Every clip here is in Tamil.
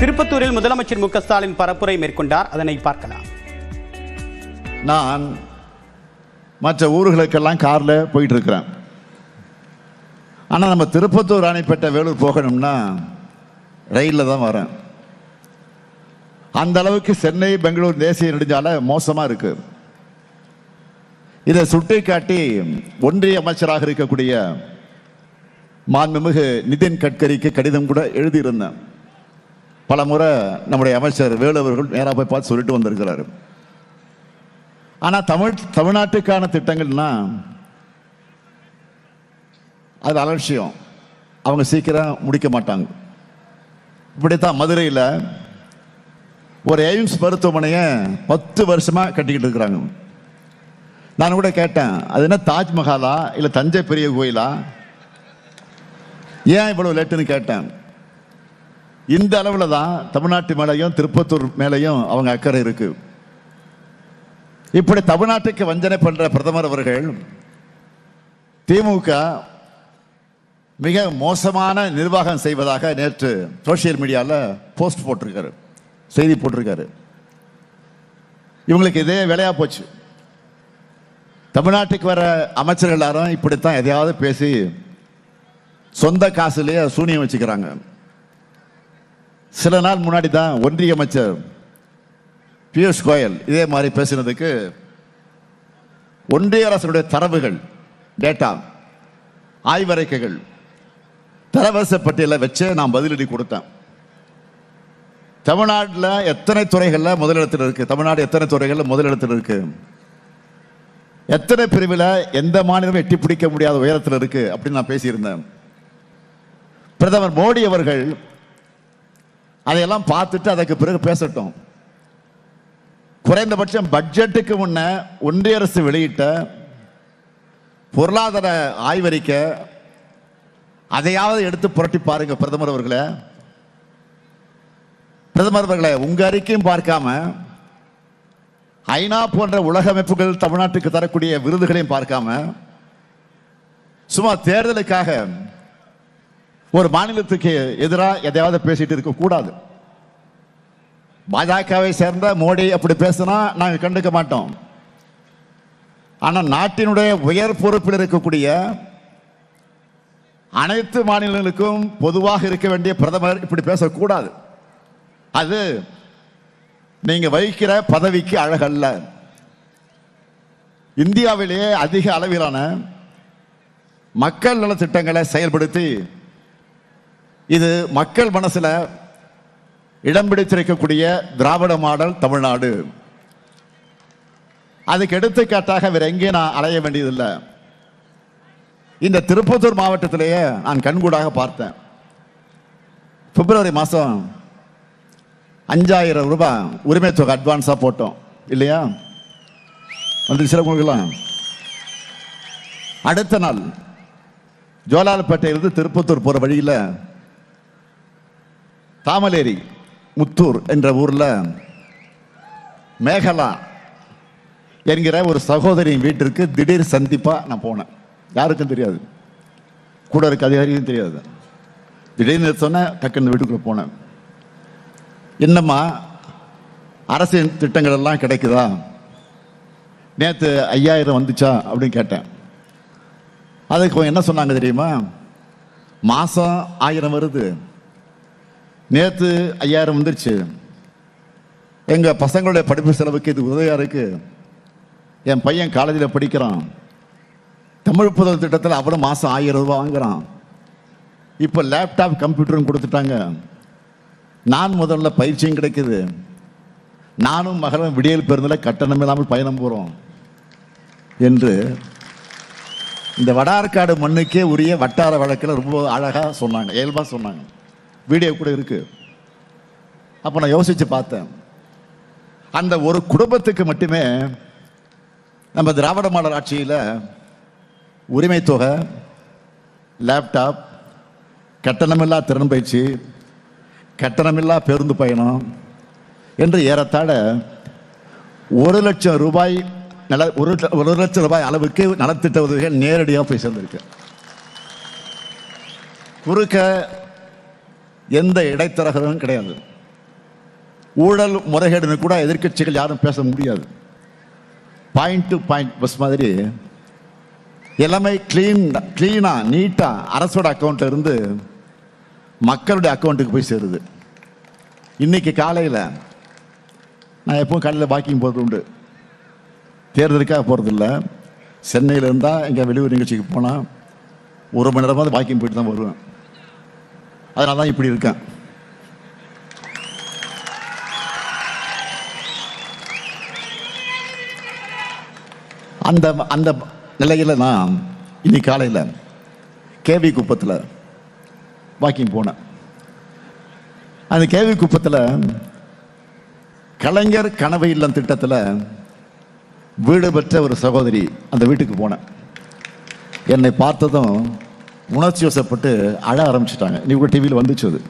திருப்பத்தூரில் முதலமைச்சர் மு.க. ஸ்டாலின் பரப்புரை மேற்கொண்டார். அதனை பார்க்கலாம். நான் மற்ற ஊர்களுக்கெல்லாம் காரில் போயிட்டு இருக்கிறேன். ஆனால் நம்ம திருப்பத்தூர் ராணிப்பேட்டை வேலூர் போகணும்னா ரயிலில் தான் வரேன். அந்த அளவுக்கு சென்னை பெங்களூர் தேசிய நெடுஞ்சாலை மோசமாக இருக்கு. இதை சுட்டிக்காட்டி ஒன்றிய அமைச்சராக இருக்கக்கூடிய மாண்புமிகு நிதின் கட்கரிக்கு கடிதம் கூட எழுதியிருந்தேன். பல முறை நம்முடைய அமைச்சர் வேலு அவர்கள் நேராக போய் பார்த்து சொல்லிட்டு வந்திருக்கிறாரு. ஆனால் தமிழ்நாட்டுக்கான திட்டங்கள்னா அது அலட்சியம், அவங்க சீக்கிரம் முடிக்க மாட்டாங்க. இப்படித்தான் மதுரையில் ஒரு எய்ம்ஸ் மருத்துவமனையை 10 வருஷமாக கட்டிக்கிட்டு இருக்கிறாங்க. நான் கூட கேட்டேன், அது என்ன தாஜ்மஹாலா இல்லை தஞ்சை பெரிய கோயிலா, ஏன் இவ்வளவு லேட்டுன்னு கேட்டேன். இந்த அளவில் தான் தமிழ்நாட்டு மேலையும் திருப்பத்தூர் மேலையும் அவங்க அக்கறை இருக்கு. இப்படி தமிழ்நாட்டுக்கு வஞ்சனை பண்ற பிரதமர் அவர்கள் திமுக மிக மோசமான நிர்வாகம் செய்வதாக நேற்று சோசியல் மீடியாவில் போஸ்ட் போட்டிருக்காரு, செய்தி போட்டிருக்காரு. இவங்களுக்கு இதே வேலையா போச்சு. தமிழ்நாட்டுக்கு வர அமைச்சர்கள் எல்லாரும் இப்படித்தான் எதையாவது பேசி சொந்த காசுலேயே சூனியம் வச்சுக்கிறாங்க. சில நாள் முன்னாடி தான் ஒன்றிய அமைச்சர் பியூஷ் கோயல் இதே மாதிரி பேசினதுக்கு ஒன்றிய அரசுடைய தரவுகள், டேட்டா, ஆய்வறிக்கைகள், தரவரிசை பட்டியலை வச்சு நான் பதிலடி கொடுத்தேன். தமிழ்நாட்டில் எத்தனை துறைகளில் முதலிடத்தில் இருக்கு, தமிழ்நாடு எத்தனை துறைகளில் முதலிடத்தில் இருக்கு, எத்தனை பிரிவில் எந்த மாநிலமும் எட்டி பிடிக்க முடியாத உயரத்தில் இருக்கு அப்படின்னு நான் பேசியிருந்தேன். பிரதமர் மோடி அவர்கள் அதையெல்லாம் பார்த்துட்டு அதற்கு பிறகு பேசட்டும். குறைந்தபட்சம் பட்ஜெட்டுக்கு முன்ன ஒன்றிய அரசு வெளியிட்ட பொருளாதார ஆய்வறிக்கை அதையாவது எடுத்து புரட்டி பாருங்க பிரதமர் அவர்களே. பிரதமர் அவர்களே, உங்க அறிக்கையும் பார்க்காம ஐநா போன்ற உலக அமைப்புகள் தமிழ்நாட்டுக்கு தரக்கூடிய விருதுகளையும் பார்க்காம சும்மா தேர்தலுக்காக ஒரு மாநிலத்துக்கு எதிராக எதையாவது பேசிட்டு இருக்க கூடாது. பாஜகவை சேர்ந்த மோடி அப்படி பேசினா நாங்கள் கண்டுக்க மாட்டோம். ஆனால் நாட்டினுடைய உயர் பொறுப்பில் இருக்கக்கூடிய அனைத்து மாநிலங்களுக்கும் பொதுவாக இருக்க வேண்டிய பிரதமர் இப்படி பேசக்கூடாது. அது நீங்க வகிக்கிற பதவிக்கு அழகல்ல. இந்தியாவிலேயே அதிக அளவிலான மக்கள் நல திட்டங்களை செயல்படுத்தி இது மக்கள் மனசுல இடம் பிடித்திருக்கக்கூடிய திராவிட மாடல் தமிழ்நாடு. அதுக்கு எடுத்துக்காட்டாக வேற எங்கேயும் நான் அலைய வேண்டியதில்லை. இந்த திருப்பத்தூர் மாவட்டத்திலேயே நான் கண்கூடாக பார்த்தேன். பிப்ரவரி மாதம் 5000 ரூபாய் உரிமை தொகை அட்வான்ஸாக போட்டோம் இல்லையா, வந்து சிலவங்களுக்கெல்லாம். அடுத்த நாள் ஜோலார்பேட்டையிலிருந்து திருப்பத்தூர் போகிற வழியில் தாமலேரி முத்தூர் என்ற ஊரில் மேகலா என்கிற ஒரு சகோதரியின் வீட்டிற்கு திடீர் சந்திப்பா நான் போனேன். யாருக்கும் தெரியாது, கூட இருக்க அதிகாரியும் தெரியாது. திடீர்னு சொன்ன டக்குன்னு வீட்டுக்குள்ள போனேன். என்னம்மா அரசின் திட்டங்கள் எல்லாம் கிடைக்குதா, நேற்று 5000 வந்துச்சா அப்படின்னு கேட்டேன். அதுக்கு என்ன சொன்னாங்க தெரியுமா, மாசம் 1000 வருது, நேற்று 5000 வந்துருச்சு, எங்க பசங்களுடைய படிப்பு செலவுக்கு இது உதவியா இருக்கு, என் பையன் காலேஜில் படிக்கிறான், தமிழ் புதல் திட்டத்தில் அவரும் மாசம் 1000 ரூபாய் வாங்குறான், இப்போ லேப்டாப் கம்ப்யூட்டரும் கொடுத்துட்டாங்க, நான் முதல்ல பயிற்சியும் கிடைக்குது, நானும் மகளும் விடியல் பேருந்தில் கட்டணம் இல்லாமல் பயணம் போறோம் என்று இந்த வடார்காடு மண்ணுக்கே உரிய வட்டார வழக்கில் ரொம்ப அழகா சொன்னாங்க, இயல்பா சொன்னாங்க. வீடியோ கூட இருக்கு. அப்ப நான் யோசிச்சு பார்த்தேன், அந்த ஒரு குடும்பத்துக்கு மட்டுமே நம்ம திராவிட மாடல் ஆட்சியில் உரிமை தொகை, லேப்டாப், கட்டணமில்லா திறன் பயிற்சி, கட்டணமில்லா பேருந்து பயணம் என்று ஏறத்தாழ 1 லட்சம் ரூபாய் 1 லட்சம் ரூபாய் அளவுக்கு நலத்திட்ட உதவிகள் நேரடியாக போய் சேர்ந்திருக்கு. குறுக்க எந்த இடைத்தரகரும் கிடையாது. ஊழல் முறைகேடுன்னு கூட எதிர்க்கட்சிகள் யாரும் பேச முடியாது. பாயிண்ட் டு பாயிண்ட் பஸ் மாதிரி எல்லாமே கிளீனா நீட்டா அரசோட அக்கௌண்ட்ல இருந்து மக்களுடைய அக்கௌண்ட்டுக்கு போய் சேருது. இன்னைக்கு காலையில் நான் எப்பவும் காலையில் வாக்கிங் போகிறது உண்டு. தேர்தலுக்காக போகிறதில்ல. சென்னையில் இருந்தால் எங்கே வெளியூர் நிகழ்ச்சிக்கு போனால் 1 மணி நேரமாவது வாக்கிங் போயிட்டு தான் வருவேன். அதனால தான் இப்படி இருக்கேன். அந்த அந்த நிலையில் நான் இன்னைக்கு காலையில் கேவி குப்பத்தில் வாக்கிங் போனேன். அந்த கேவி குப்பத்தில் கலைஞர் கனவு இல்லம் திட்டத்தில் வீடு பெற்ற ஒரு சகோதரி அந்த வீட்டுக்கு போனேன். என்னை பார்த்ததும் உணர்ச்சி வசப்பட்டு அழ ஆரம்பிச்சிட்டாங்க. நீ கூட டிவியில் வந்துச்சு. அது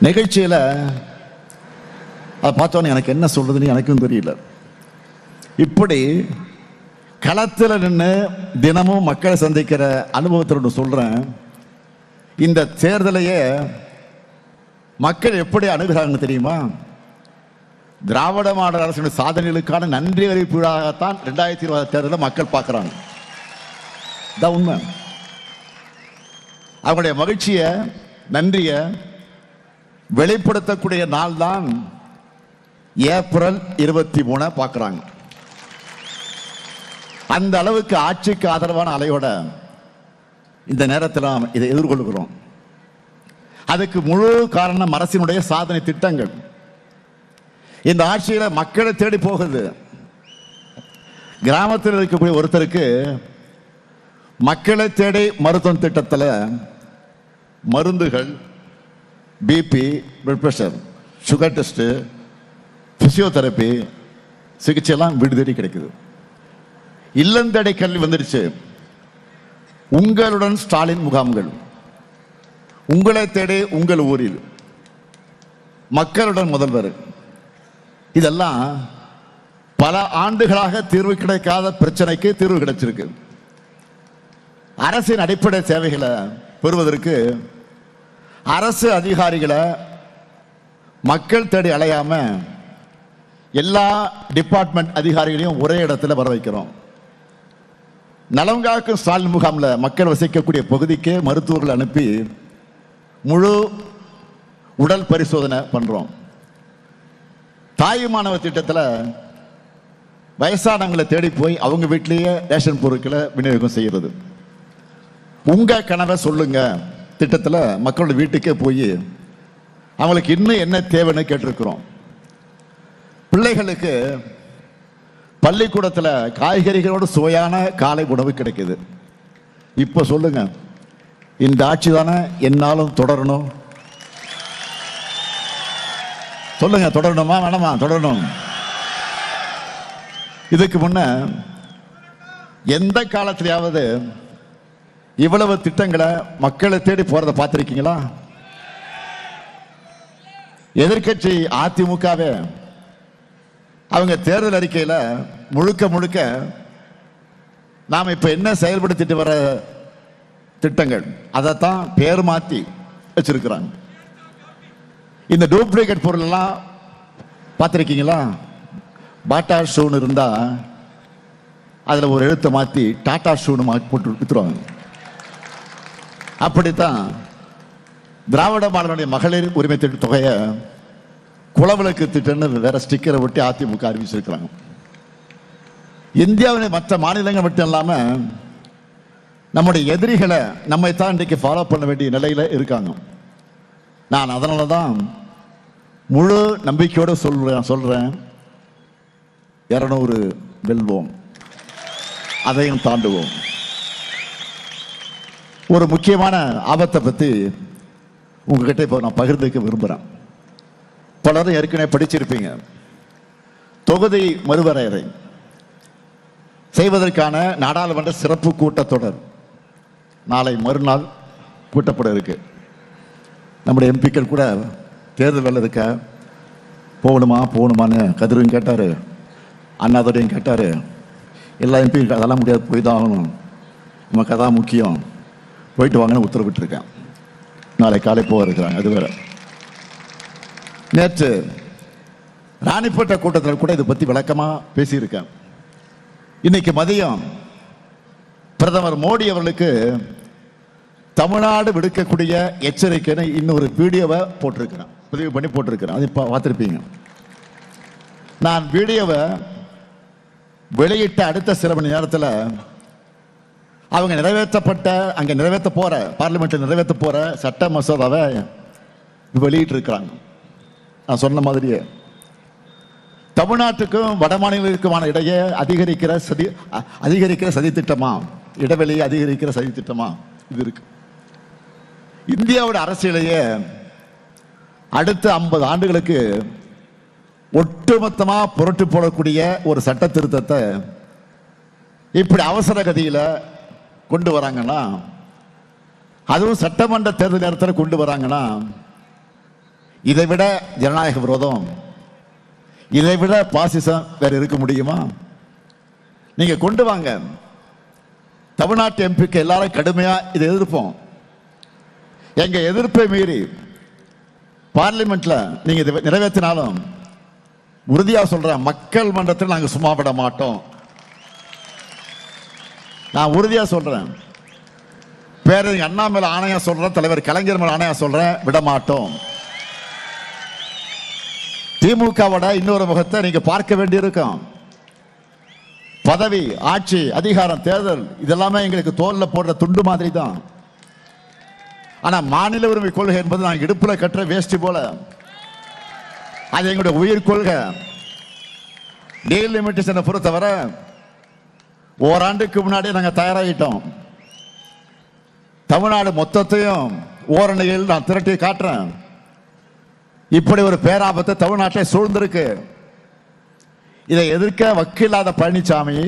நிகழ்ச்சியில் அதை பார்த்தோன்னே எனக்கு என்ன சொல்றதுன்னு எனக்கும் தெரியல. இப்படி களத்தில் நின்று தினமும் மக்களை சந்திக்கிற அனுபவத்தோடு சொல்றேன். இந்த தேர்தலையே மக்கள் எப்படி அணுகிறாங்க தெரியுமா? திராவிட மாடல் அரசின் சாதனைகளுக்கான நன்றி அறிவிப்பு விழாகத்தான் 2020 தேர்தலில் மக்கள் பார்க்குறாங்க. இதான் உண்மை. அவங்களுடைய மகிழ்ச்சியை, நன்றியை வெளிப்படுத்தக்கூடிய நாள் தான் ஏப்ரல் 23 பார்க்குறாங்க. அந்த அளவுக்கு ஆட்சிக்கு ஆதரவான அலையோட இந்த நேரத்தில் நாம் இதை எதிர்கொள்கிறோம். அதுக்கு முழு காரணம் அரசினுடைய சாதனை திட்டங்கள். இந்த ஆட்சியில மக்களை தேடி போகுது. கிராமத்தில் இருக்கக்கூடிய ஒருத்தருக்கு மக்களை தேடி மருத்துவ திட்டத்தில் மருந்துகள், BP, blood pressure, sugar test, physiotherapy சிகிச்சை எல்லாம் வீடு தேடி கிடைக்குது. இல்லம் தேடி கல்வி வந்துடுச்சு. உங்களுடன் ஸ்டாலின் முகாம்கள், உங்களை தேடி உங்கள் ஊரில், மக்களுடன் முதல்வர், இதெல்லாம் பல ஆண்டுகளாக தீர்வு கிடைக்காத பிரச்சனைக்கு தீர்வு கிடைச்சிருக்கு. அரசின் அடிப்படை சேவைகளை பெறுவதற்கு அரசு அதிகாரிகளை மக்கள் தேடி அலையாம எல்லா டிபார்ட்மெண்ட் அதிகாரிகளையும் ஒரே இடத்துல வர வைக்கிறோம். நலங்காக்கும் ஸ்டாலின் முகாம்ல மக்கள் வசிக்கக்கூடிய பகுதிக்கு மருத்துவர்கள் அனுப்பி முழு உடல் பரிசோதனை பண்றோம். தாயுமானவர் திட்டத்தில் வயசானவங்களை தேடி போய் அவங்க வீட்டிலேயே ரேஷன் பொருட்களை விநியோகம் செய்யறது. உங்க கனவை சொல்லுங்க திட்டத்தில் மக்களோட வீட்டுக்கே போய் அவங்களுக்கு இன்னும் என்ன தேவைன்னு கேட்டிருக்கிறோம். பிள்ளைகளுக்கு பள்ளிக்கூடத்தில் காய்கறிகளோடு சுவையான காலை உணவு கிடைக்குது. இப்போ சொல்லுங்க, இந்த ஆட்சி தானே என்னாலும் தொடரணும்? சொல்லுங்க, தொடரணுமா வேணாமா? தொடரணும். இதுக்கு முன்ன எந்த காலத்திலேயாவது இவ்வளவு திட்டங்களை மக்களை தேடி போறதை பார்த்திருக்கீங்களா? எதிர்க்கட்சி அதிமுகவே அவங்க தேர்தல் அறிக்கையில முழுக்க முழுக்க நாம் இப்ப என்ன செயல்படுத்திட்டு வர திட்டங்கள் அதைத்தான் பேர் மாத்தி வச்சிருக்கிறாங்க. இந்த டூப்ளிகேட் பொருள் எல்லாம் பார்த்திருக்கீங்களா? பாட்டா ஷூன்னு இருந்தா அதுல ஒரு எழுத்தை மாத்தி டாடா ஷூன்னு போட்டு வித்துருவாங்க. அப்படித்தான் திராவிட மாடலுடைய மகளிர் உரிமை திட்ட தொகையை குளவிளக்கு திட்டம்னு வேற ஸ்டிக்கரை ஒட்டி அதிமுக அறிவிச்சிருக்கிறாங்க. இந்தியாவின் மற்ற மாநிலங்கள் மட்டும் இல்லாம நம்முடைய எதிரிகளை நம்மை தான் இன்றைக்கு ஃபாலோ பண்ண வேண்டிய நிலையில இருக்காங்க. நான் அதனாலதான் முழு நம்பிக்கையோடு சொல்றேன் 200 வெல்வோம், அதையும் தாண்டுவோம். ஒரு முக்கியமான ஆபத்தை பத்தி உங்ககிட்ட இப்போ நான் பகிர்ந்துக்க விரும்புகிறேன். பலரும் ஏற்கனவே படிச்சிருப்பீங்க. தொகுதி மறுவரையறை செய்வதற்கான நாடாளுமன்ற சிறப்பு கூட்டத்தொடர் நாளை மறுநாள் கூட்டப்பட இருக்கு. நம்முடைய எம்பிக்கள் கூட தேர்தல் வேலை இருக்க போகணுமான்னு கதிரும் கேட்டார், அண்ணாதுரையும் கேட்டார். எல்லா எம்பியும் அதெல்லாம் முடியாது, போய் தான் ஆகணும், நமக்கு அதான் முக்கியம், போயிட்டு வாங்கன்னு உத்தரவிட்டிருக்கேன். நாளை காலை போக இருக்கிறாங்க. அது வேற. நேற்று ராணிப்பேட்டை கூட்டத்தில் கூட இதை பத்தி விளக்கமா பேசியிருக்கேன். இன்னைக்கு மதியம் பிரதமர் மோடி அவர்களுக்கு தமிழ்நாடு விடுக்கக்கூடிய எச்சரிக்கைன்னு இன்னொரு வீடியோவை போட்டிருக்கிறேன், பதிவு பண்ணி போட்டிருக்கிறேன். அதை பார்த்துருப்பீங்க. நான் வீடியோவை வெளியிட்ட அடுத்த சில மணி நேரத்தில் அவங்க நிறைவேற்ற போற பார்லிமெண்ட்ல நிறைவேற்ற போற சட்ட மசோதாவை வெளியிட்டு இருக்கிறாங்க. நான் சொன்ன மாதிரியே தமிழ்நாட்டுக்கும் வட மாநிலங்களுக்குமான இடையே அதிகரிக்கிற சதி திட்டமா, இடைவெளியை அதிகரிக்கிற சதி திட்டமா இது இருக்கு. இந்தியாவோட அரசியலையே அடுத்த 50 ஆண்டுகளுக்கு ஒட்டுமொத்தமா புரட்டு போடக்கூடிய ஒரு சட்ட திருத்தத்தை இப்படி அவசர கதியில கொண்டு வராங்கன்னா, அதுவும் சட்டமன்ற தேர்தல் நேரத்தில் கொண்டு வராங்கன்னா, இதை விட ஜனநாயக விரோதம், இதை விட பாசிசம் வேற இருக்க முடியுமா? நீங்க கொண்டு வாங்க. தமிழ்நாட்டு எம்பிக்கு எல்லாரும் கடுமையா இதை எதிர்ப்போம். எங்க எதிர்ப்பை மீறி பார்லிமெண்ட்ல நீங்க இதை நிறைவேற்றினாலும் உறுதியா சொல்றேன், மக்கள் மன்றத்தில் நாங்க சும்மா விட மாட்டோம். நான் உறுதியா சொல்றேன். பேரறிஞர் அண்ணா மேல ஆணையா சொல்றேன், தலைவர் கலைஞர் மேல ஆணையா சொல்றேன், விட மாட்டோம். திமுகவோட இன்னொரு முகத்தை நீங்க பார்க்க வேண்டியிருக்கும். பதவி, ஆட்சி, அதிகாரம், தேர்தல் இதெல்லாமே எங்களுக்கு தோல்ல போடுற துண்டு மாதிரி தான். ஆனா மாநில உரிமை கொள்கை என்பது நாங்கள் இடுப்புல கட்டுற வேஷ்டி போல, அது எங்களுடைய உயிர் கொள்கை. டீலிமிட்டேஷனை பொறுத்தவரை ஓராண்டுக்கு முன்னாடி நாங்கள் தயாராகிட்டோம். தமிழ்நாடு மொத்தத்தையும் ஓரணியில் நான் திரட்டி காட்டுறேன். இப்படி ஒரு பேராபத்தை தமிழ்நாட்டை சூழ்ந்திருக்கு. இதை எதிர்க்க வக்கில்லாத பழனிசாமி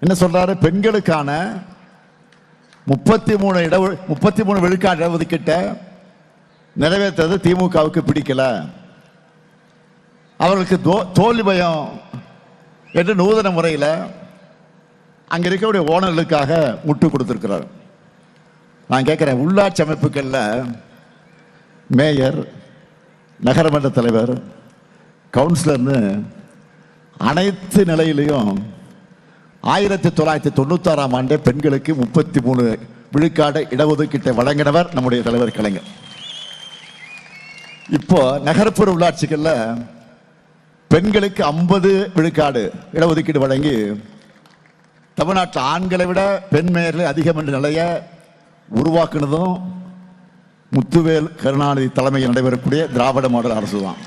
என்ன சொல்றாரு? பெண்களுக்கான 33 விழுக்காடு இடஒதுக்கீட்ட நிறைவேற்றது திமுகவுக்கு பிடிக்கல, அவர்களுக்கு தோல்வி பயம் என்று நூதன முறையில் அங்க இருக்கக்கூடிய ஓனர்களுக்காக முட்டு கொடுத்திருக்கிறார். நான் கேட்கிறேன், உள்ளாட்சி அமைப்புகள்ல மேயர், நகரமன்ற தலைவர், கவுன்சிலர்னு அனைத்து நிலையிலையும் 1996ஆம் ஆண்டே பெண்களுக்கு 33 விழுக்காடு இடஒதுக்கீட்டை வழங்கினவர் நம்முடைய தலைவர் கலைஞர். இப்போ நகர்ப்புற உள்ளாட்சிகள்ல பெண்களுக்கு 50 விழுக்காடு இடஒதுக்கீடு வழங்கி தமிழ்நாட்டில் ஆண்களை விட பெண் மேயர்கள் அதிகம் என்ற நிலையை உருவாக்குனதும் முத்துவேல் கருணாநிதி தலைமையில் நடைபெறக்கூடிய திராவிட மாடல் அரசு தான்.